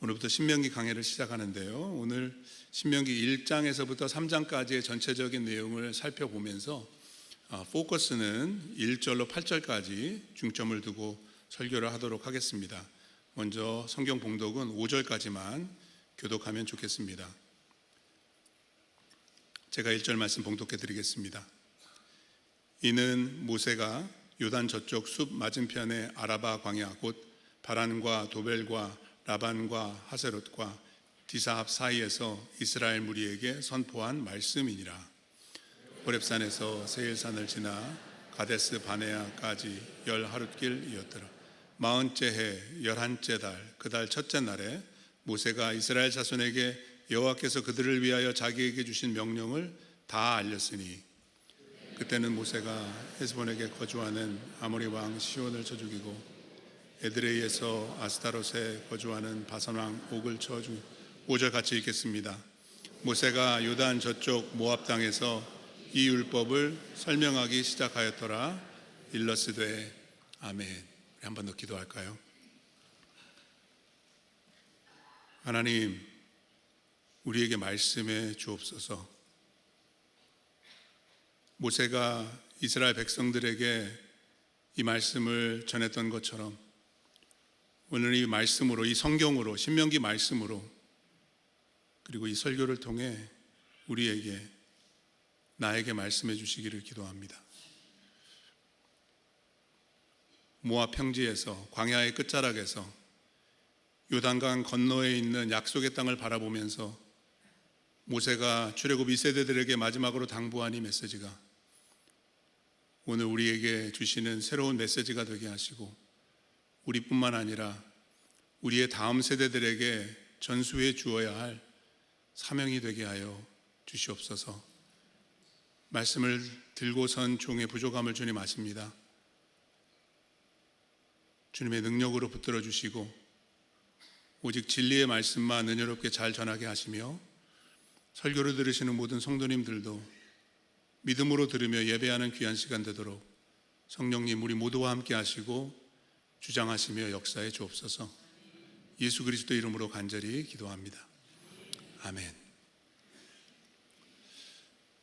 오늘부터 신명기 강해를 시작하는데요. 오늘 신명기 1장에서부터 3장까지의 전체적인 내용을 살펴보면서 포커스는 1절로 8절까지 중점을 두고 설교를 하도록 하겠습니다. 먼저 성경 봉독은 5절까지만 교독하면 좋겠습니다. 제가 1절 말씀 봉독해 드리겠습니다. 이는 모세가 요단 저쪽 숲 맞은편의 아라바 광야 곧 바란과 도벨과 라반과 하세롯과 디사합 사이에서 이스라엘 무리에게 선포한 말씀이니라. 호렙산에서 세일산을 지나 가데스 바네아까지 10하룻길이었더라. 40째 해 11째 달 그 달 첫째 날에 모세가 이스라엘 자손에게 여호와께서 그들을 위하여 자기에게 주신 명령을 다 알렸으니 그때는 모세가 헤스본에게 거주하는 아모리 왕 시온을 쳐 죽이고 에드레이에서 아스타롯에 거주하는 바산 왕 옥을 쳐 죽이고 5절 같이 읽겠습니다. 모세가 요단 저쪽 모압 땅에서 이 율법을 설명하기 시작하였더라. 일러스되 아멘. 한 번 더 기도할까요? 하나님, 우리에게 말씀해 주옵소서. 모세가 이스라엘 백성들에게 이 말씀을 전했던 것처럼 오늘 이 말씀으로, 이 성경으로, 신명기 말씀으로, 그리고 이 설교를 통해 우리에게, 나에게 말씀해 주시기를 기도합니다. 모압 평지에서, 광야의 끝자락에서 요단강 건너에 있는 약속의 땅을 바라보면서 모세가 출애굽 2세대들에게 마지막으로 당부한 이 메시지가 오늘 우리에게 주시는 새로운 메시지가 되게 하시고, 우리뿐만 아니라 우리의 다음 세대들에게 전수해 주어야 할 사명이 되게 하여 주시옵소서. 말씀을 들고선 종의 부족함을 주님 아십니다. 주님의 능력으로 붙들어 주시고 오직 진리의 말씀만 은혜롭게 잘 전하게 하시며 설교를 들으시는 모든 성도님들도 믿음으로 들으며 예배하는 귀한 시간 되도록 성령님 우리 모두와 함께 하시고 주장하시며 역사해 주옵소서. 예수 그리스도 이름으로 간절히 기도합니다. 아멘.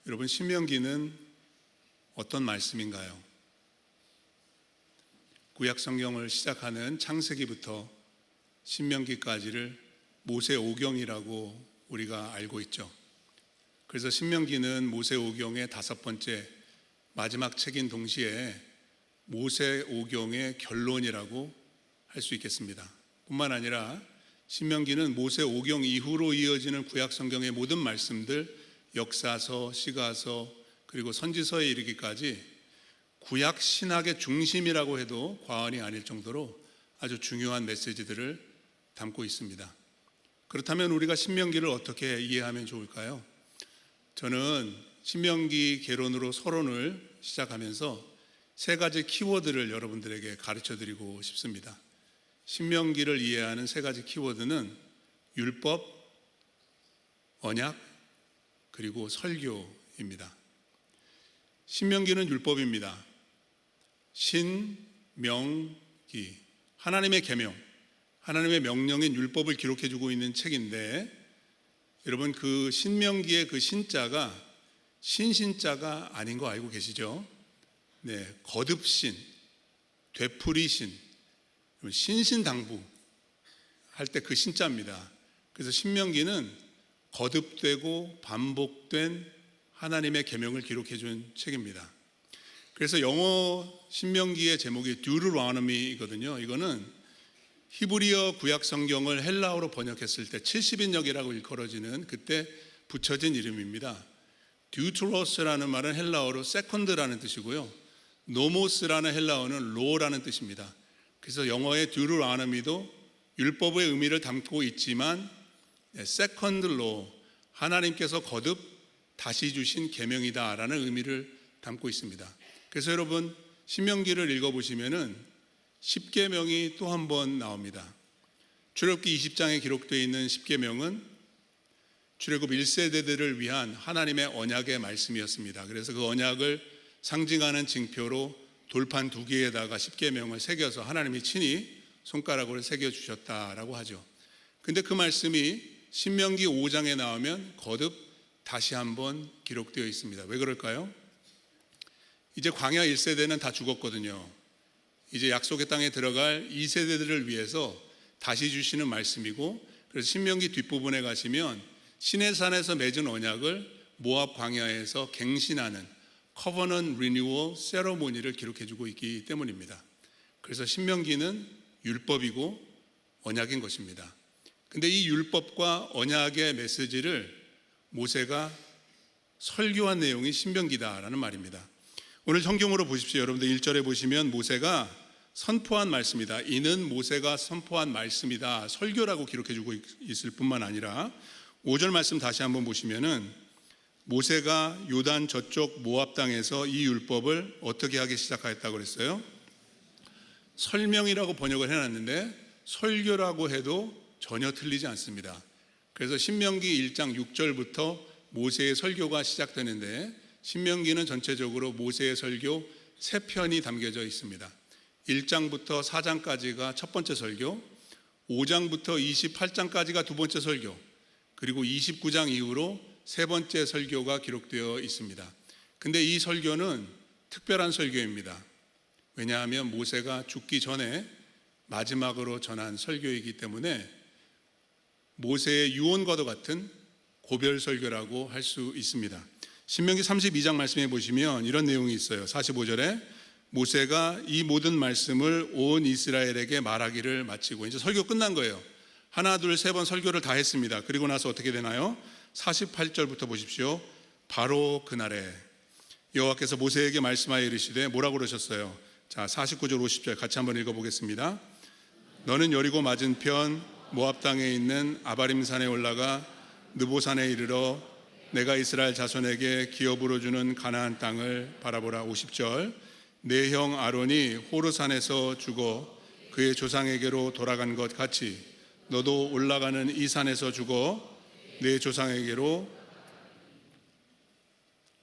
여러분, 신명기는 어떤 말씀인가요? 구약 성경을 시작하는 창세기부터 신명기까지를 모세 오경이라고 우리가 알고 있죠. 그래서 신명기는 모세 오경의 5번째 마지막 책인 동시에 모세 오경의 결론이라고 할 수 있겠습니다. 뿐만 아니라 신명기는 모세 오경 이후로 이어지는 구약 성경의 모든 말씀들, 역사서, 시가서, 그리고 선지서에 이르기까지 구약 신학의 중심이라고 해도 과언이 아닐 정도로 아주 중요한 메시지들을 담고 있습니다. 그렇다면 우리가 신명기를 어떻게 이해하면 좋을까요? 저는 신명기 개론으로 서론을 시작하면서 3가지 키워드를 여러분들에게 가르쳐 드리고 싶습니다. 신명기를 이해하는 3가지 키워드는 율법, 언약, 그리고 설교입니다. 신명기는 율법입니다. 신명기, 하나님의 계명, 하나님의 명령인 율법을 기록해 주고 있는 책인데, 여러분 그 신명기의 그 신자가 신자가 아닌 거 알고 계시죠? 네, 거듭신, 되풀이신, 신신당부 할 때 그 신자입니다. 그래서 신명기는 거듭되고 반복된 하나님의 계명을 기록해 준 책입니다. 그래서 영어 신명기의 제목이 Deuteronomy이거든요. 이거는 히브리어 구약 성경을 헬라어로 번역했을 때 70인역이라고 일컬어지는 그때 붙여진 이름입니다. Deuteros라는 말은 헬라어로 second라는 뜻이고요. nomos라는 헬라어는 law라는 뜻입니다. 그래서 영어의 Deuteronomy도 율법의 의미를 담고 있지만 second law, 하나님께서 거듭 다시 주신 계명이다라는 의미를 담고 있습니다. 그래서 여러분 신명기를 읽어보시면은 10계명이 또 한 번 나옵니다. 출애굽기 20장에 기록되어 있는 10계명은 출애굽 1세대들을 위한 하나님의 언약의 말씀이었습니다. 그래서 그 언약을 상징하는 징표로 돌판 2개에다가 10계명을 새겨서 하나님이 친히 손가락으로 새겨주셨다라고 하죠. 근데 그 말씀이 신명기 5장에 나오면 거듭 다시 한번 기록되어 있습니다. 왜 그럴까요? 이제 광야 1세대는 다 죽었거든요. 이제 약속의 땅에 들어갈 2세대들을 위해서 다시 주시는 말씀이고, 그래서 신명기 뒷부분에 가시면 시내산에서 맺은 언약을 모압 광야에서 갱신하는 커버넌 리뉴얼 세러모니를 기록해 주고 있기 때문입니다. 그래서 신명기는 율법이고 언약인 것입니다. 근데 이 율법과 언약의 메시지를 모세가 설교한 내용이 신명기다라는 말입니다. 오늘 성경으로 보십시오. 여러분들 1절에 보시면 모세가 선포한 말씀이다. 이는 모세가 선포한 말씀이다. 설교라고 기록해 주고 있을 뿐만 아니라 5절 말씀 다시 한번 보시면은 모세가 요단 저쪽 모압 땅에서 이 율법을 어떻게 하기 시작하였다고 그랬어요? 설명이라고 번역을 해놨는데 설교라고 해도 전혀 틀리지 않습니다. 그래서 신명기 1장 6절부터 모세의 설교가 시작되는데, 신명기는 전체적으로 모세의 설교 3편이 담겨져 있습니다. 1장부터 4장까지가 첫 번째 설교, 5장부터 28장까지가 두 번째 설교, 그리고 29장 이후로 세 번째 설교가 기록되어 있습니다. 근데 이 설교는 특별한 설교입니다. 왜냐하면 모세가 죽기 전에 마지막으로 전한 설교이기 때문에 모세의 유언과도 같은 고별 설교라고 할 수 있습니다. 신명기 32장 말씀해 보시면 이런 내용이 있어요. 45절에 모세가 이 모든 말씀을 온 이스라엘에게 말하기를 마치고, 이제 설교 끝난 거예요. 하나 둘 세 번 설교를 다 했습니다. 그리고 나서 어떻게 되나요? 48절부터 보십시오. 바로 그날에 여호와께서 모세에게 말씀하여 이르시되 뭐라고 그러셨어요? 자, 49절 50절 같이 한번 읽어보겠습니다. 너는 여리고 맞은편 모압 땅에 있는 아바림 산에 올라가 느보산에 이르러 내가 이스라엘 자손에게 기업으로 주는 가나안 땅을 바라보라. 50절 내 형 아론이 호르산에서 죽어 그의 조상에게로 돌아간 것 같이 너도 올라가는 이 산에서 죽어 내 조상에게로.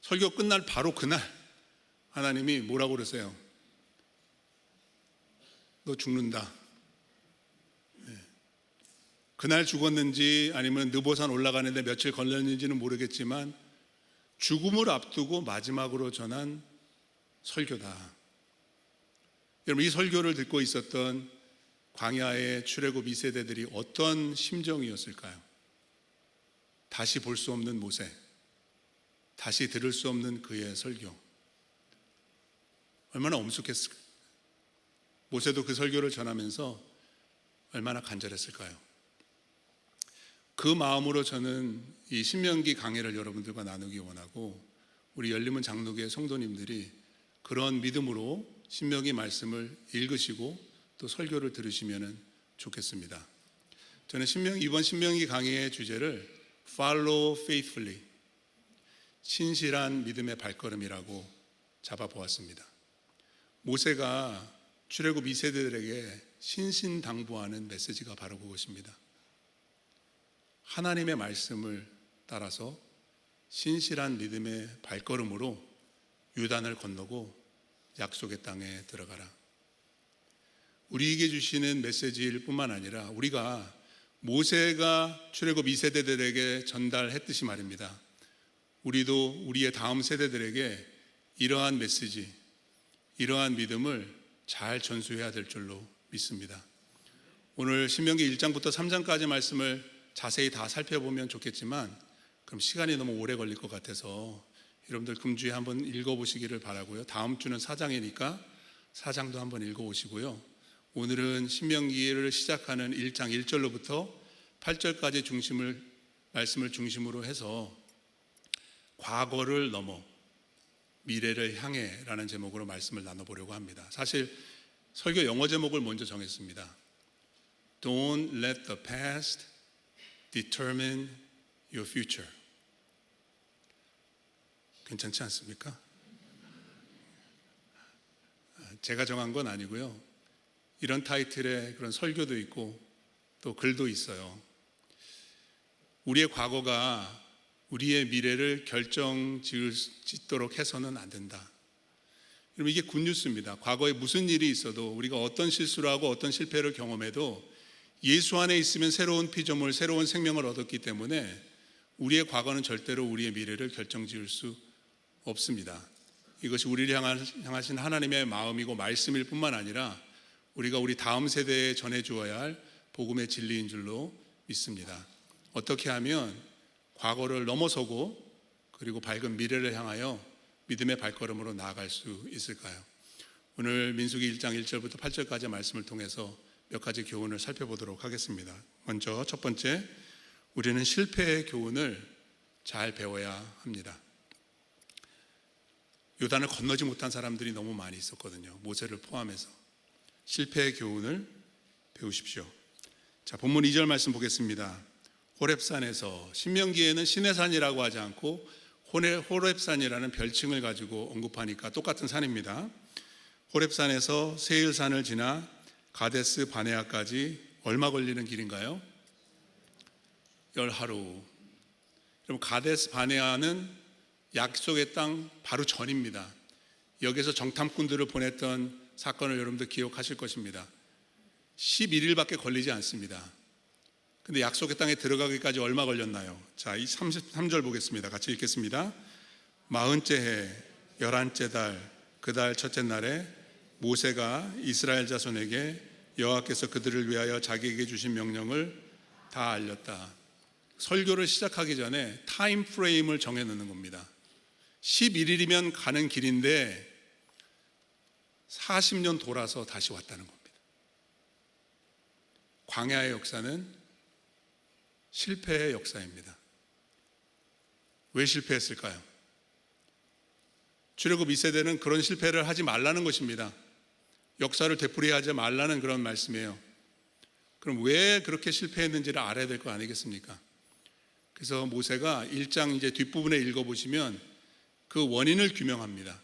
설교 끝날 바로 그날 하나님이 뭐라고 그러세요? 너 죽는다. 그날 죽었는지 아니면 느보산 올라가는데 며칠 걸렸는지는 모르겠지만 죽음을 앞두고 마지막으로 전한 설교다. 여러분, 이 설교를 듣고 있었던 광야의 출애굽 2세대들이 어떤 심정이었을까요? 다시 볼 수 없는 모세, 다시 들을 수 없는 그의 설교, 얼마나 엄숙했을까요? 모세도 그 설교를 전하면서 얼마나 간절했을까요? 그 마음으로 저는 이 신명기 강해를 여러분들과 나누기 원하고, 우리 열림은 장로교의 성도님들이 그런 믿음으로 신명기 말씀을 읽으시고 또 설교를 들으시면 좋겠습니다. 저는 이번 신명기 강해의 주제를 Follow faithfully, 신실한 믿음의 발걸음이라고 잡아보았습니다. 모세가 출애굽 2세대들에게 신신당부하는 메시지가 바로 그것입니다. 하나님의 말씀을 따라서 신실한 믿음의 발걸음으로 요단을 건너고 약속의 땅에 들어가라. 우리에게 주시는 메시지일 뿐만 아니라 우리가 모세가 출애굽 2세대들에게 전달했듯이 말입니다. 우리도 우리의 다음 세대들에게 이러한 메시지, 이러한 믿음을 잘 전수해야 될 줄로 믿습니다. 오늘 신명기 1장부터 3장까지 말씀을 자세히 다 살펴보면 좋겠지만 그럼 시간이 너무 오래 걸릴 것 같아서 여러분들 금주에 한번 읽어보시기를 바라고요. 다음 주는 4장이니까 4장도 한번 읽어오시고요. 오늘은 신명기를 시작하는 1장 1절로부터 8절까지 말씀을 중심으로 해서 과거를 넘어 미래를 향해 라는 제목으로 말씀을 나눠보려고 합니다. 사실 설교 영어 제목을 먼저 정했습니다. Don't let the past determine your future. 괜찮지 않습니까? 제가 정한 건 아니고요. 이런 타이틀의 그런 설교도 있고 또 글도 있어요. 우리의 과거가 우리의 미래를 결정짓도록 해서는 안 된다. 여러분, 이게 굿뉴스입니다. 과거에 무슨 일이 있어도 우리가 어떤 실수를 하고 어떤 실패를 경험해도 예수 안에 있으면 새로운 피조물, 새로운 생명을 얻었기 때문에 우리의 과거는 절대로 우리의 미래를 결정지을 수 없습니다. 이것이 우리를 향하신 하나님의 마음이고 말씀일 뿐만 아니라 우리가 우리 다음 세대에 전해주어야 할 복음의 진리인 줄로 믿습니다. 어떻게 하면 과거를 넘어서고 그리고 밝은 미래를 향하여 믿음의 발걸음으로 나아갈 수 있을까요? 오늘 민수기 1장 1절부터 8절까지의 말씀을 통해서 몇 가지 교훈을 살펴보도록 하겠습니다. 먼저 첫 번째, 우리는 실패의 교훈을 잘 배워야 합니다. 요단을 건너지 못한 사람들이 너무 많이 있었거든요. 모세를 포함해서. 실패의 교훈을 배우십시오. 자, 본문 2절 말씀 보겠습니다. 호렙산에서, 신명기에는 신의 산이라고 하지 않고 호렙산이라는 별칭을 가지고 언급하니까 똑같은 산입니다. 호렙산에서 세일산을 지나 가데스 바네아까지 얼마 걸리는 길인가요? 10하루. 그럼 가데스 바네아는 약속의 땅 바로 전입니다. 여기서 정탐꾼들을 보냈던 사건을 여러분들 기억하실 것입니다. 11일밖에 걸리지 않습니다. 근데 약속의 땅에 들어가기까지 얼마 걸렸나요? 자, 이 33절 보겠습니다. 같이 읽겠습니다. 40째 해 11째 달 그 달 첫째 날에 모세가 이스라엘 자손에게 여호와께서 그들을 위하여 자기에게 주신 명령을 다 알렸다. 설교를 시작하기 전에 타임 프레임을 정해놓는 겁니다. 11일이면 가는 길인데 40년 돌아서 다시 왔다는 겁니다. 광야의 역사는 실패의 역사입니다. 왜 실패했을까요? 출애굽 2세대는 그런 실패를 하지 말라는 것입니다. 역사를 되풀이하지 말라는 그런 말씀이에요. 그럼 왜 그렇게 실패했는지를 알아야 될 거 아니겠습니까? 그래서 모세가 1장 이제 뒷부분에 읽어보시면 그 원인을 규명합니다.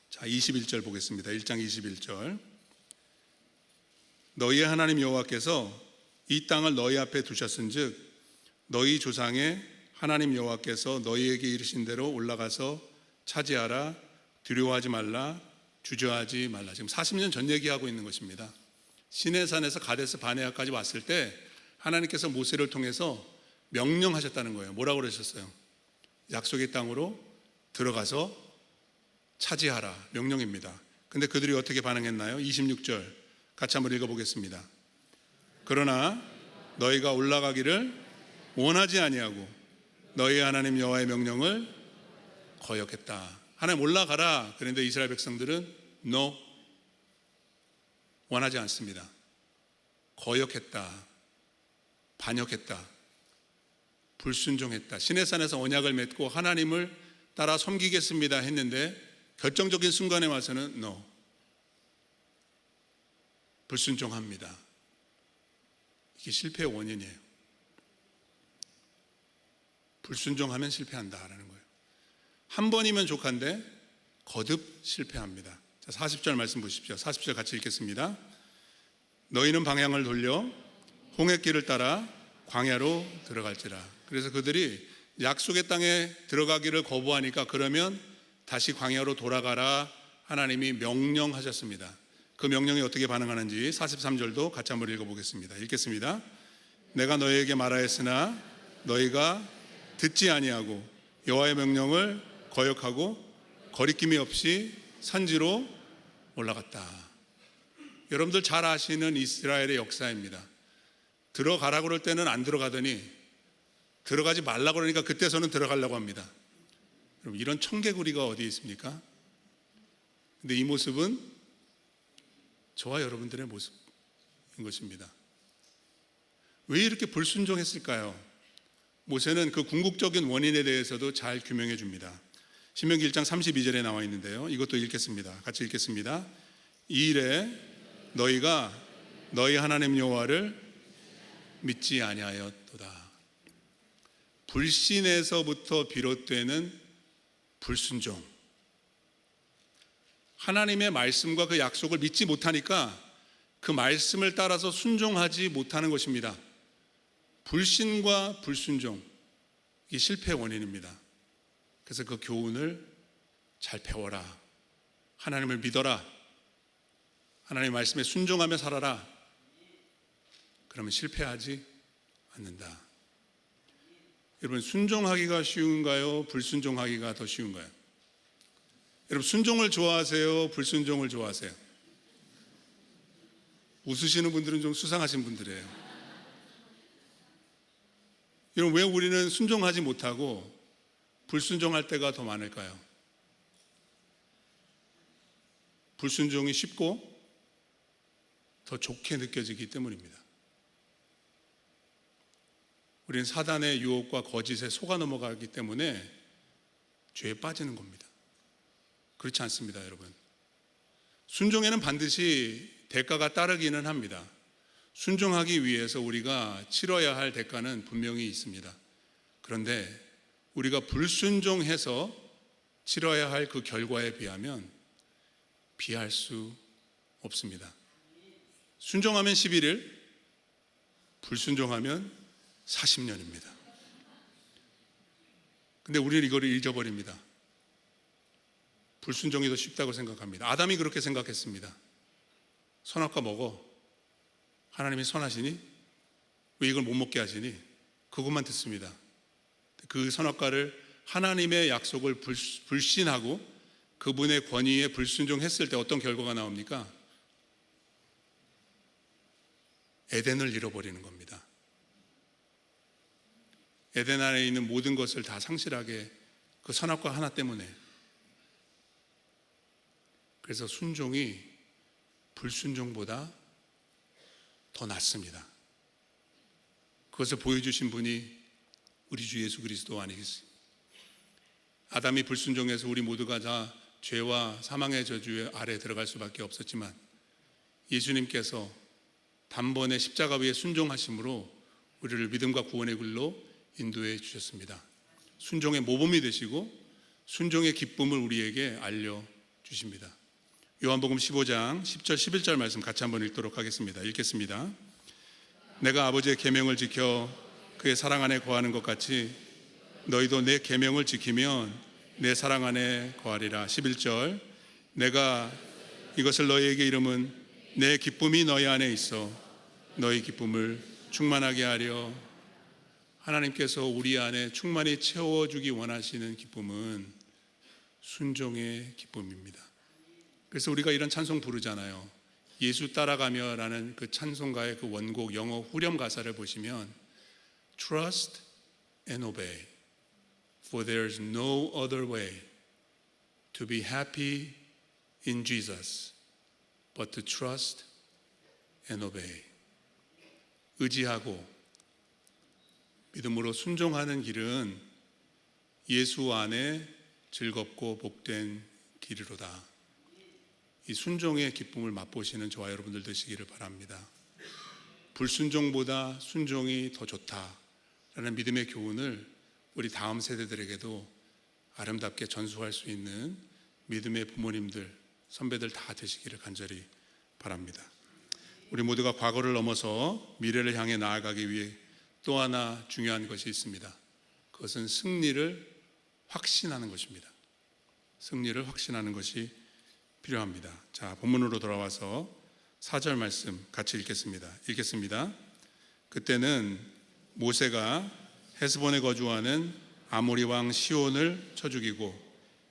자, 21절 보겠습니다. 1장 21절. 너희의 하나님 여호와께서 이 땅을 너희 앞에 두셨은즉 너희 조상의 하나님 여호와께서 너희에게 이르신 대로 올라가서 차지하라, 두려워하지 말라, 주저하지 말라. 지금 40년 전 얘기하고 있는 것입니다. 시내산에서 가데스 바네아까지 왔을 때 하나님께서 모세를 통해서 명령하셨다는 거예요. 뭐라고 그러셨어요? 약속의 땅으로 들어가서 차지하라, 명령입니다. 근데 그들이 어떻게 반응했나요? 26절 같이 한번 읽어보겠습니다. 그러나 너희가 올라가기를 원하지 아니하고 너희 하나님 여호와의 명령을 거역했다. 하나님 올라가라. 그런데 이스라엘 백성들은 no, 원하지 않습니다. 거역했다, 반역했다, 불순종했다. 시내산에서 언약을 맺고 하나님을 따라 섬기겠습니다 했는데 결정적인 순간에 와서는 no, 불순종합니다. 이게 실패의 원인이에요. 불순종하면 실패한다라는 거예요. 한 번이면 족한데 거듭 실패합니다. 자, 40절 말씀 보십시오. 40절 같이 읽겠습니다. 너희는 방향을 돌려 홍해길을 따라 광야로 들어갈지라. 그래서 그들이 약속의 땅에 들어가기를 거부하니까 그러면 다시 광야로 돌아가라 하나님이 명령하셨습니다. 그 명령이 어떻게 반응하는지 43절도 같이 한번 읽어보겠습니다. 읽겠습니다. 내가 너희에게 말하였으나 너희가 듣지 아니하고 여호와의 명령을 거역하고 거리낌이 없이 산지로 올라갔다. 여러분들 잘 아시는 이스라엘의 역사입니다. 들어가라고 그럴 때는 안 들어가더니 들어가지 말라고 그러니까 그때서는 들어가려고 합니다. 여러분, 이런 청개구리가 어디 있습니까? 근데 이 모습은 저와 여러분들의 모습인 것입니다. 왜 이렇게 불순종했을까요? 모세는 그 궁극적인 원인에 대해서도 잘 규명해 줍니다. 신명기 1장 32절에 나와 있는데요. 이것도 읽겠습니다. 같이 읽겠습니다. 이 일에 너희가 너희 하나님 여호와를 믿지 아니하였도다. 불신에서부터 비롯되는 불순종. 하나님의 말씀과 그 약속을 믿지 못하니까 그 말씀을 따라서 순종하지 못하는 것입니다. 불신과 불순종, 이게 실패의 원인입니다. 그래서 그 교훈을 잘 배워라. 하나님을 믿어라. 하나님의 말씀에 순종하며 살아라. 그러면 실패하지 않는다. 여러분, 순종하기가 쉬운가요? 불순종하기가 더 쉬운가요? 여러분, 순종을 좋아하세요? 불순종을 좋아하세요? 웃으시는 분들은 좀 수상하신 분들이에요. 여러분, 왜 우리는 순종하지 못하고 불순종할 때가 더 많을까요? 불순종이 쉽고 더 좋게 느껴지기 때문입니다. 우리는 사단의 유혹과 거짓에 속아 넘어가기 때문에 죄에 빠지는 겁니다. 그렇지 않습니다, 여러분. 순종에는 반드시 대가가 따르기는 합니다. 순종하기 위해서 우리가 치러야 할 대가는 분명히 있습니다. 그런데 우리가 불순종해서 치러야 할 그 결과에 비하면 비할 수 없습니다. 순종하면 11일, 불순종하면 40년입니다. 근데 우리는 이거를 잊어버립니다. 불순종이 더 쉽다고 생각합니다. 아담이 그렇게 생각했습니다. 선악과 먹어. 하나님이 선하시니? 왜 이걸 못 먹게 하시니? 그것만 듣습니다. 그 선악과를 하나님의 약속을 불신하고 그분의 권위에 불순종했을 때 어떤 결과가 나옵니까? 에덴을 잃어버리는 겁니다. 에덴 안에 있는 모든 것을 다 상실하게, 그 선악과 하나 때문에. 그래서 순종이 불순종보다 더 낫습니다. 그것을 보여주신 분이 우리 주 예수 그리스도 아니겠습니까? 아담이 불순종해서 우리 모두가 다 죄와 사망의 저주 아래 들어갈 수밖에 없었지만 예수님께서 단번에 십자가 위에 순종하심으로 우리를 믿음과 구원의 길로 인도해 주셨습니다. 순종의 모범이 되시고 순종의 기쁨을 우리에게 알려주십니다. 요한복음 15장 10절 11절 말씀 같이 한번 읽도록 하겠습니다. 읽겠습니다. 내가 아버지의 계명을 지켜 그의 사랑 안에 거하는 것 같이 너희도 내 계명을 지키면 내 사랑 안에 거하리라. 11절 내가 이것을 너희에게 이름은 내 기쁨이 너희 안에 있어 너희 기쁨을 충만하게 하려. 하나님께서 우리 안에 충만히 채워주기 원하시는 기쁨은 순종의 기쁨입니다. 그래서 우리가 이런 찬송 부르잖아요. 예수 따라가며 라는 그 찬송가의 그 원곡 영어 후렴 가사를 보시면 Trust and obey, for there is no other way to be happy in Jesus but to trust and obey. 의지하고 믿음으로 순종하는 길은 예수 안에 즐겁고 복된 길이로다. 이 순종의 기쁨을 맛보시는 저와 여러분들 되시기를 바랍니다. 불순종보다 순종이 더 좋다라는 믿음의 교훈을 우리 다음 세대들에게도 아름답게 전수할 수 있는 믿음의 부모님들, 선배들 다 되시기를 간절히 바랍니다. 우리 모두가 과거를 넘어서 미래를 향해 나아가기 위해 또 하나 중요한 것이 있습니다. 그것은 승리를 확신하는 것입니다. 승리를 확신하는 것이 필요합니다. 자, 본문으로 돌아와서 4절 말씀 같이 읽겠습니다. 그때는 모세가 헤스본에 거주하는 아모리 왕 시온을 쳐 죽이고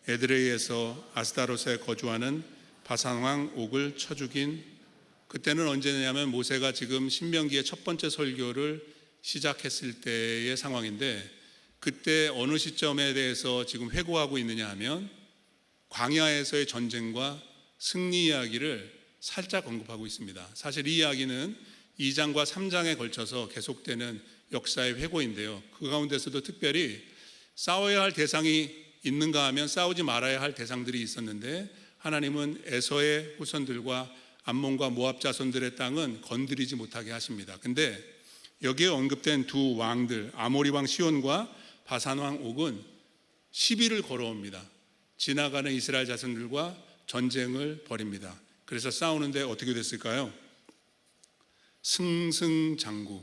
에드레이에서 아스타롯에 거주하는 바산 왕 옥을 쳐 죽인. 그때는 언제냐면 모세가 지금 신명기의 첫 번째 설교를 시작했을 때의 상황인데, 그때 어느 시점에 대해서 지금 회고하고 있느냐 하면 광야에서의 전쟁과 승리 이야기를 살짝 언급하고 있습니다. 사실 이 이야기는 2장과 3장에 걸쳐서 계속되는 역사의 회고인데요. 그 가운데서도 특별히 싸워야 할 대상이 있는가 하면 싸우지 말아야 할 대상들이 있었는데, 하나님은 에서의 후손들과 암몬과 모압 자손들의 땅은 건드리지 못하게 하십니다. 근데 여기에 언급된 두 왕들, 아모리 왕 시온과 바산 왕 옥은 시비를 걸어옵니다. 지나가는 이스라엘 자손들과 전쟁을 벌입니다. 그래서 싸우는데 어떻게 됐을까요? 승승장구,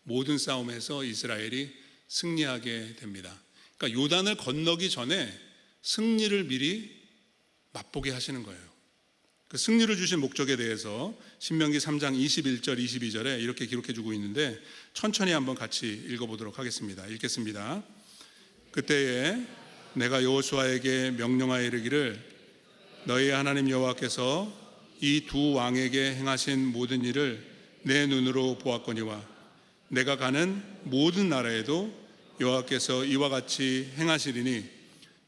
모든 싸움에서 이스라엘이 승리하게 됩니다. 그러니까 요단을 건너기 전에 승리를 미리 맛보게 하시는 거예요. 그 승리를 주신 목적에 대해서 신명기 3장 21절 22절에 이렇게 기록해 주고 있는데 천천히 한번 같이 읽어보도록 하겠습니다. 읽겠습니다. 그때에 내가 여호수아에게 명령하여 이르기를 너희 하나님 여호와께서 이 두 왕에게 행하신 모든 일을 내 눈으로 보았거니와 내가 가는 모든 나라에도 여호와께서 이와 같이 행하시리니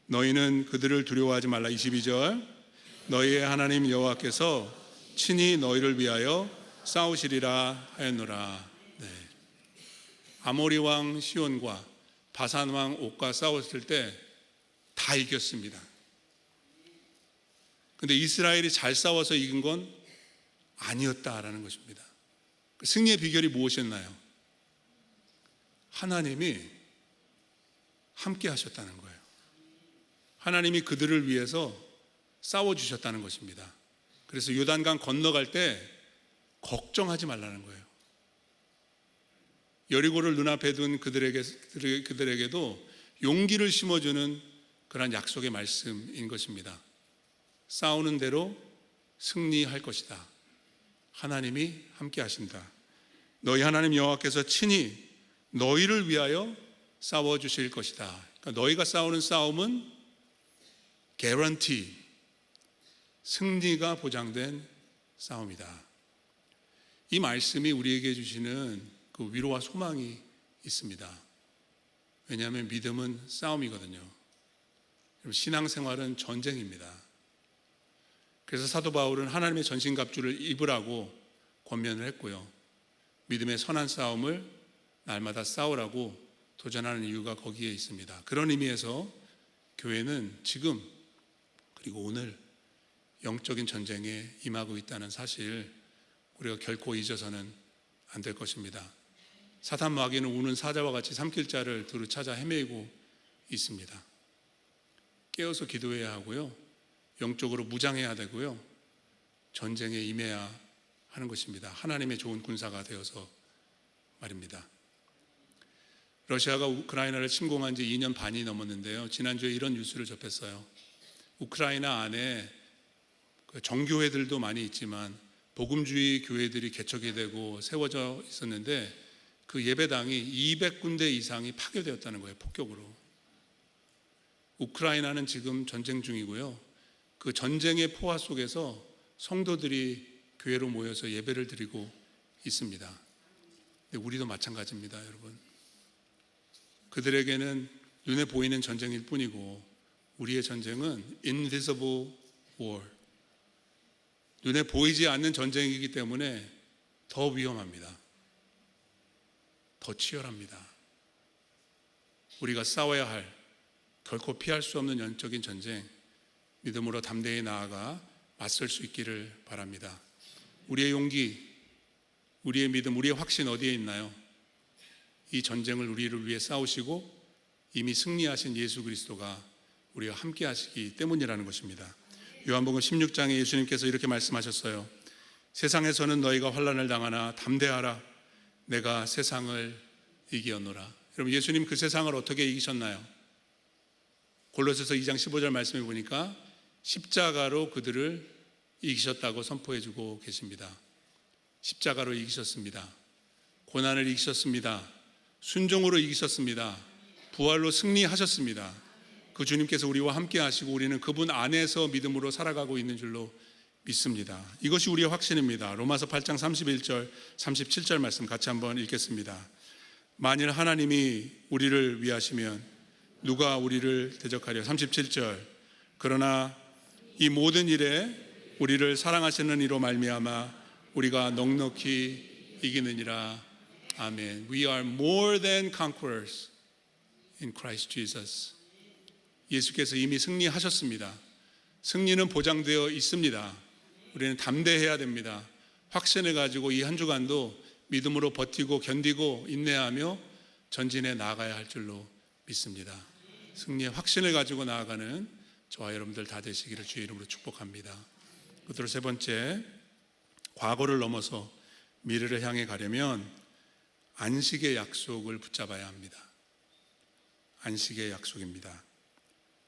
너희는 그들을 두려워하지 말라. 22절 너희의 하나님 여호와께서 친히 너희를 위하여 싸우시리라 하였노라. 네. 아모리 왕 시온과 바산 왕 옥과 싸웠을 때 다 이겼습니다. 근데 이스라엘이 잘 싸워서 이긴 건 아니었다라는 것입니다. 승리의 비결이 무엇이었나요? 하나님이 함께 하셨다는 거예요. 하나님이 그들을 위해서 싸워주셨다는 것입니다. 그래서 요단강 건너갈 때 걱정하지 말라는 거예요. 여리고를 눈앞에 둔 그들에게도 용기를 심어주는 그런 약속의 말씀인 것입니다. 싸우는 대로 승리할 것이다. 하나님이 함께 하신다. 너희 하나님 여호와께서 친히 너희를 위하여 싸워주실 것이다. 그러니까 너희가 싸우는 싸움은 guarantee, 승리가 보장된 싸움이다. 이 말씀이 우리에게 주시는 그 위로와 소망이 있습니다. 왜냐하면 믿음은 싸움이거든요. 신앙생활은 전쟁입니다. 그래서 사도 바울은 하나님의 전신갑주를 입으라고 권면을 했고요. 믿음의 선한 싸움을 날마다 싸우라고 도전하는 이유가 거기에 있습니다. 그런 의미에서 교회는 지금 그리고 오늘 영적인 전쟁에 임하고 있다는 사실 우리가 결코 잊어서는 안 될 것입니다. 사탄 마귀는 우는 사자와 같이 삼킬 자를 두루 찾아 헤매고 있습니다. 깨어서 기도해야 하고요. 영적으로 무장해야 되고요. 전쟁에 임해야 하는 것입니다. 하나님의 좋은 군사가 되어서 말입니다. 러시아가 우크라이나를 침공한 지 2년 반이 넘었는데요. 지난주에 이런 뉴스를 접했어요. 우크라이나 안에 정교회들도 많이 있지만 복음주의 교회들이 개척이 되고 세워져 있었는데 그 예배당이 200군데 이상이 파괴되었다는 거예요. 폭격으로. 우크라이나는 지금 전쟁 중이고요. 그 전쟁의 포화 속에서 성도들이 교회로 모여서 예배를 드리고 있습니다. 근데 우리도 마찬가지입니다, 여러분. 그들에게는 눈에 보이는 전쟁일 뿐이고 우리의 전쟁은 invisible war, 눈에 보이지 않는 전쟁이기 때문에 더 위험합니다. 더 치열합니다. 우리가 싸워야 할 결코 피할 수 없는 영적인 전쟁, 믿음으로 담대히 나아가 맞설 수 있기를 바랍니다. 우리의 용기, 우리의 믿음, 우리의 확신 어디에 있나요? 이 전쟁을 우리를 위해 싸우시고 이미 승리하신 예수 그리스도가 우리와 함께 하시기 때문이라는 것입니다. 요한복음 16장에 예수님께서 이렇게 말씀하셨어요. 세상에서는 너희가 환난을 당하나 담대하라. 내가 세상을 이기었노라. 여러분, 예수님 그 세상을 어떻게 이기셨나요? 골로새서 2장 15절 말씀해 보니까 십자가로 그들을 이기셨다고 선포해 주고 계십니다. 십자가로 이기셨습니다. 고난을 이기셨습니다. 순종으로 이기셨습니다. 부활로 승리하셨습니다. 그 주님께서 우리와 함께 하시고 우리는 그분 안에서 믿음으로 살아가고 있는 줄로 믿습니다. 이것이 우리의 확신입니다. 로마서 8장 31절 37절 말씀 같이 한번 읽겠습니다. 만일 하나님이 우리를 위하시면 누가 우리를 대적하려. 37절 그러나 이 모든 일에 우리를 사랑하시는 이로 말미암아 우리가 넉넉히 이기느니라. 아멘. We are more than conquerors in Christ Jesus. 예수께서 이미 승리하셨습니다. 승리는 보장되어 있습니다. 우리는 담대해야 됩니다. 확신을 가지고 이 한 주간도 믿음으로 버티고 견디고 인내하며 전진해 나아가야 할 줄로 믿습니다. 승리의 확신을 가지고 나아가는 저와 여러분들 다 되시기를 주의 이름으로 축복합니다. 끝으로 세 번째, 과거를 넘어서 미래를 향해 가려면 안식의 약속을 붙잡아야 합니다. 안식의 약속입니다.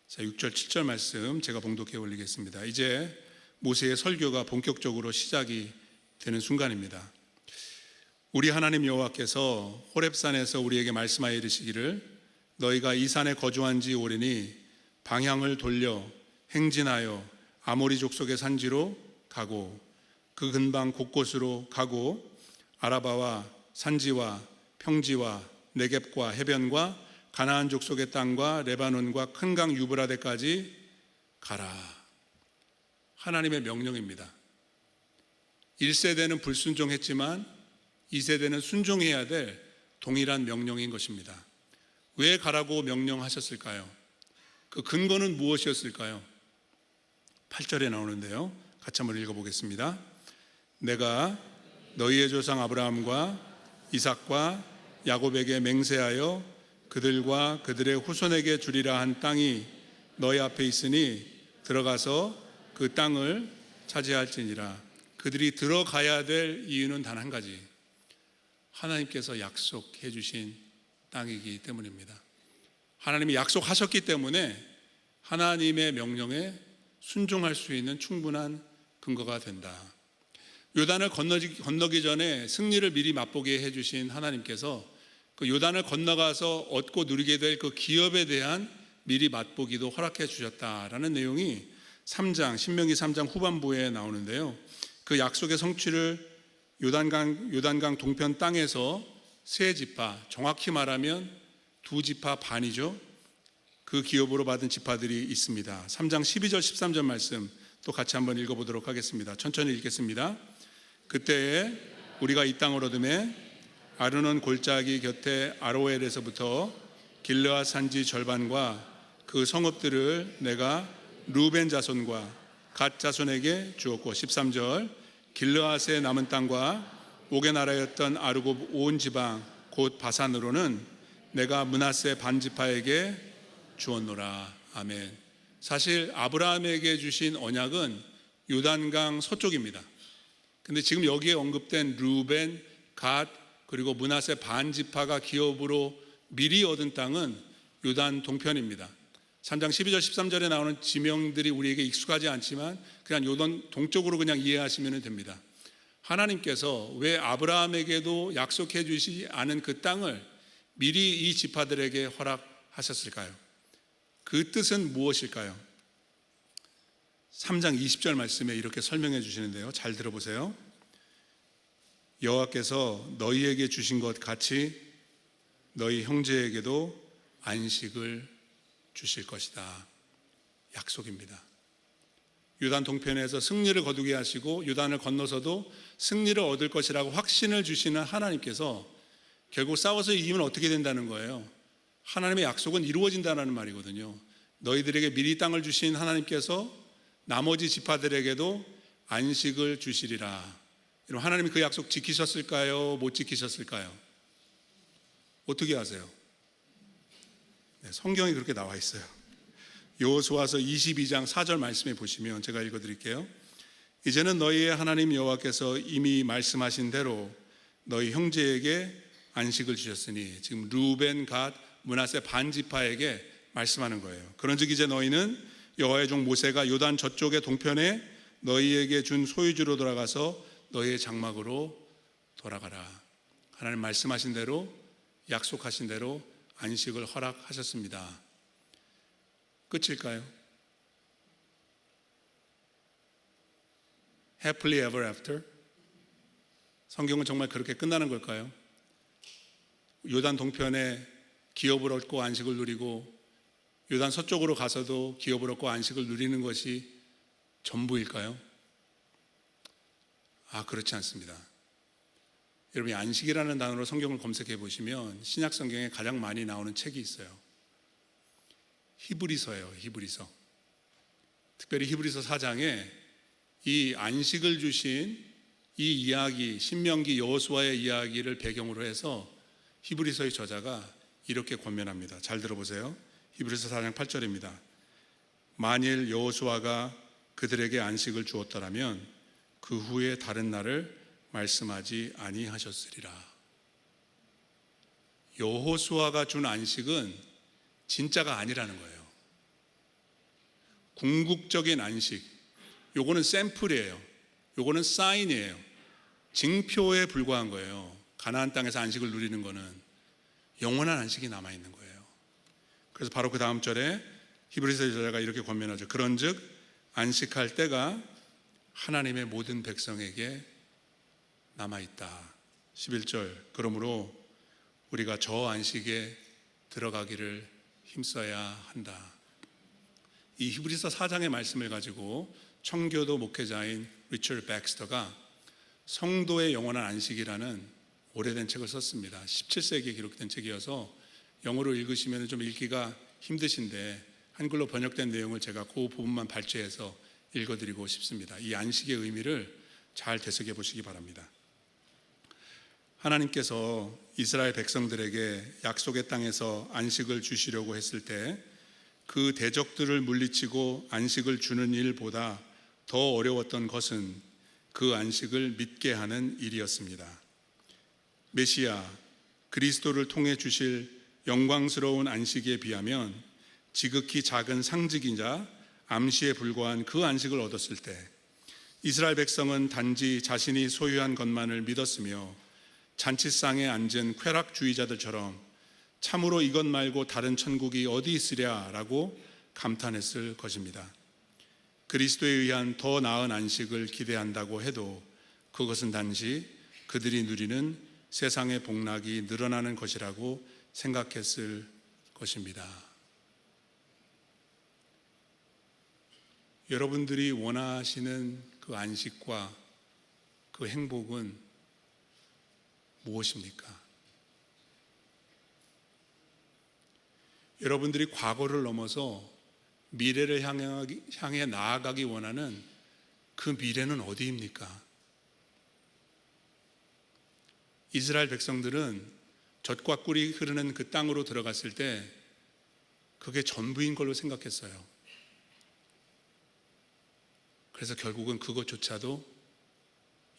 자, 6절 7절 말씀 제가 봉독해 올리겠습니다. 이제 모세의 설교가 본격적으로 시작이 되는 순간입니다. 우리 하나님 여호와께서 호렙산에서 우리에게 말씀하여 이르시기를 너희가 이 산에 거주한 지 오래니 방향을 돌려 행진하여 아모리 족속의 산지로 가고 그 근방 곳곳으로 가고 아라바와 산지와 평지와 네겝과 해변과 가나안 족속의 땅과 레바논과 큰 강 유브라데까지 가라. 하나님의 명령입니다. 1세대는 불순종했지만 2세대는 순종해야 될 동일한 명령인 것입니다. 왜 가라고 명령하셨을까요? 그 근거는 무엇이었을까요? 8절에 나오는데요. 같이 한번 읽어보겠습니다. 내가 너희의 조상 아브라함과 이삭과 야곱에게 맹세하여 그들과 그들의 후손에게 주리라 한 땅이 너희 앞에 있으니 들어가서 그 땅을 차지할지니라. 그들이 들어가야 될 이유는 단 한 가지, 하나님께서 약속해 주신 땅이기 때문입니다. 하나님이 약속하셨기 때문에 하나님의 명령에 순종할 수 있는 충분한 근거가 된다. 요단을 건너기 전에 승리를 미리 맛보게 해주신 하나님께서 그 요단을 건너가서 얻고 누리게 될 그 기업에 대한 미리 맛보기도 허락해 주셨다라는 내용이 신명기 3장 후반부에 나오는데요. 그 약속의 성취를 요단강 동편 땅에서 세 지파, 정확히 말하면 두 지파 반이죠. 그 기업으로 받은 지파들이 있습니다. 3장 12절 13절 말씀 또 같이 한번 읽어보도록 하겠습니다. 천천히 읽겠습니다. 그때에 우리가 이 땅을 얻음에 아르논 골짜기 곁에 아로엘에서부터 길르앗 산지 절반과 그 성읍들을 내가 루벤 자손과 갓 자손에게 주었고 13절 길르앗의 남은 땅과 옥의 나라였던 아르곱 온 지방 곧 바산으로는 내가 므낫세 반지파에게 주었노라. 아멘. 사실 아브라함에게 주신 언약은 요단강 서쪽입니다. 근데 지금 여기에 언급된 루벤, 갓 그리고 므낫세 반지파가 기업으로 미리 얻은 땅은 요단 동편입니다. 3장 12절 13절에 나오는 지명들이 우리에게 익숙하지 않지만 그냥 요단 동쪽으로 그냥 이해하시면 됩니다. 하나님께서 왜 아브라함에게도 약속해 주시지 않은 그 땅을 미리 이 지파들에게 허락하셨을까요? 그 뜻은 무엇일까요? 3장 20절 말씀에 이렇게 설명해 주시는데요. 잘 들어보세요. 여호와께서 너희에게 주신 것 같이 너희 형제에게도 안식을 주실 것이다. 약속입니다. 요단 동편에서 승리를 거두게 하시고 요단을 건너서도 승리를 얻을 것이라고 확신을 주시는 하나님께서 결국 싸워서 이기면 어떻게 된다는 거예요? 하나님의 약속은 이루어진다는 말이거든요. 너희들에게 미리 땅을 주신 하나님께서 나머지 지파들에게도 안식을 주시리라. 여러분, 하나님이 그 약속 지키셨을까요? 못 지키셨을까요? 어떻게 아세요? 네, 성경에 그렇게 나와 있어요. 여호수아서 22장 4절 말씀에 보시면 제가 읽어드릴게요. 이제는 너희의 하나님 여호와께서 이미 말씀하신 대로 너희 형제에게 안식을 주셨으니, 지금 루벤, 갓, 므낫세 반지파에게 말씀하는 거예요. 그런즉 이제 너희는 여호와의 종 모세가 요단 저쪽의 동편에 너희에게 준 소유지로 돌아가서 너희의 장막으로 돌아가라. 하나님 말씀하신 대로, 약속하신 대로 안식을 허락하셨습니다. 끝일까요? Happily ever after? 성경은 정말 그렇게 끝나는 걸까요? 요단 동편에 기업을 얻고 안식을 누리고 요단 서쪽으로 가서도 기업을 얻고 안식을 누리는 것이 전부일까요? 그렇지 않습니다. 여러분이 안식이라는 단어로 성경을 검색해 보시면 신약 성경에 가장 많이 나오는 책이 있어요. 히브리서예요. 히브리서. 특별히 히브리서 4장에 이 안식을 주신 이 이야기, 신명기 여호수아의 이야기를 배경으로 해서 히브리서의 저자가 이렇게 권면합니다. 잘 들어보세요. 히브리서 4장 8절입니다. 만일 여호수아가 그들에게 안식을 주었더라면 그 후에 다른 날을 말씀하지 아니하셨으리라. 여호수아가 준 안식은 진짜가 아니라는 거예요. 궁극적인 안식. 요거는 샘플이에요. 요거는 사인이에요. 징표에 불과한 거예요. 가나안 땅에서 안식을 누리는 거는 영원한 안식이 남아있는 거예요. 그래서 바로 그 다음 절에 히브리서 저자가 이렇게 권면하죠. 그런즉 안식할 때가 하나님의 모든 백성에게 남아있다. 11절 그러므로 우리가 저 안식에 들어가기를 힘써야 한다. 이 히브리서 4장의 말씀을 가지고 청교도 목회자인 리처드 백스터가 성도의 영원한 안식이라는 오래된 책을 썼습니다. 17세기에 기록된 책이어서 영어로 읽으시면 좀 읽기가 힘드신데 한글로 번역된 내용을 제가 그 부분만 발췌해서 읽어드리고 싶습니다. 이 안식의 의미를 잘 되새겨 보시기 바랍니다. 하나님께서 이스라엘 백성들에게 약속의 땅에서 안식을 주시려고 했을 때 그 대적들을 물리치고 안식을 주는 일보다 더 어려웠던 것은 그 안식을 믿게 하는 일이었습니다. 메시아 그리스도를 통해 주실 영광스러운 안식에 비하면 지극히 작은 상징이자 암시에 불과한 그 안식을 얻었을 때 이스라엘 백성은 단지 자신이 소유한 것만을 믿었으며 잔치상에 앉은 쾌락주의자들처럼 참으로 이것 말고 다른 천국이 어디 있으랴라고 감탄했을 것입니다. 그리스도에 의한 더 나은 안식을 기대한다고 해도 그것은 단지 그들이 누리는 세상의 복락이 늘어나는 것이라고 생각했을 것입니다. 여러분들이 원하시는 그 안식과 그 행복은 무엇입니까? 여러분들이 과거를 넘어서 미래를 향해 나아가기 원하는 그 미래는 어디입니까? 이스라엘 백성들은 젖과 꿀이 흐르는 그 땅으로 들어갔을 때 그게 전부인 걸로 생각했어요. 그래서 결국은 그것조차도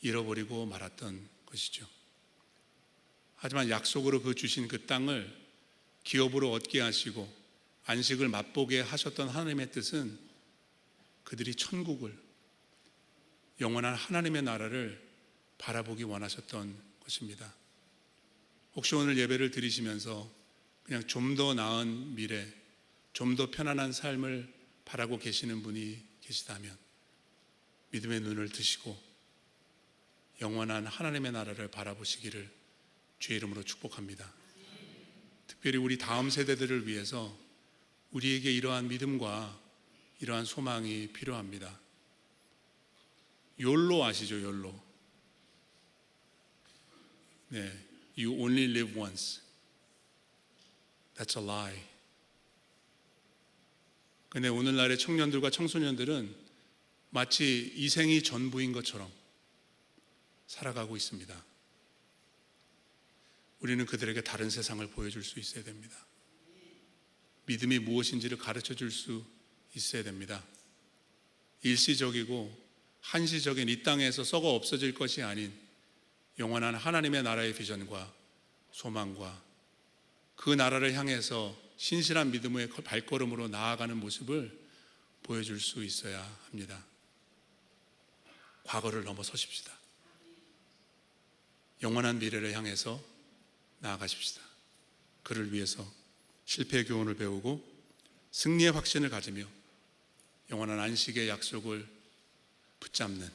잃어버리고 말았던 것이죠. 하지만 약속으로 그 주신 그 땅을 기업으로 얻게 하시고 안식을 맛보게 하셨던 하나님의 뜻은 그들이 천국을, 영원한 하나님의 나라를 바라보기 원하셨던 것입니다. 혹시 오늘 예배를 드리시면서 그냥 좀 더 나은 미래, 좀 더 편안한 삶을 바라고 계시는 분이 계시다면 믿음의 눈을 뜨시고 영원한 하나님의 나라를 바라보시기를 주의 이름으로 축복합니다. 특별히 우리 다음 세대들을 위해서 우리에게 이러한 믿음과 이러한 소망이 필요합니다. 욜로 아시죠? 욜로. 네, You only live once. That's a lie. 근데 오늘날의 청년들과 청소년들은 마치 이 생이 전부인 것처럼 살아가고 있습니다. 우리는 그들에게 다른 세상을 보여줄 수 있어야 됩니다. 믿음이 무엇인지를 가르쳐 줄 수 있어야 됩니다. 일시적이고 한시적인 이 땅에서 썩어 없어질 것이 아닌 영원한 하나님의 나라의 비전과 소망과 그 나라를 향해서 신실한 믿음의 발걸음으로 나아가는 모습을 보여줄 수 있어야 합니다. 과거를 넘어서십시다. 영원한 미래를 향해서 나아가십시다. 그를 위해서 실패의 교훈을 배우고 승리의 확신을 가지며 영원한 안식의 약속을 붙잡는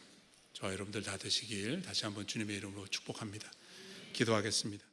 저와 여러분들 다 되시길 다시 한번 주님의 이름으로 축복합니다. 기도하겠습니다.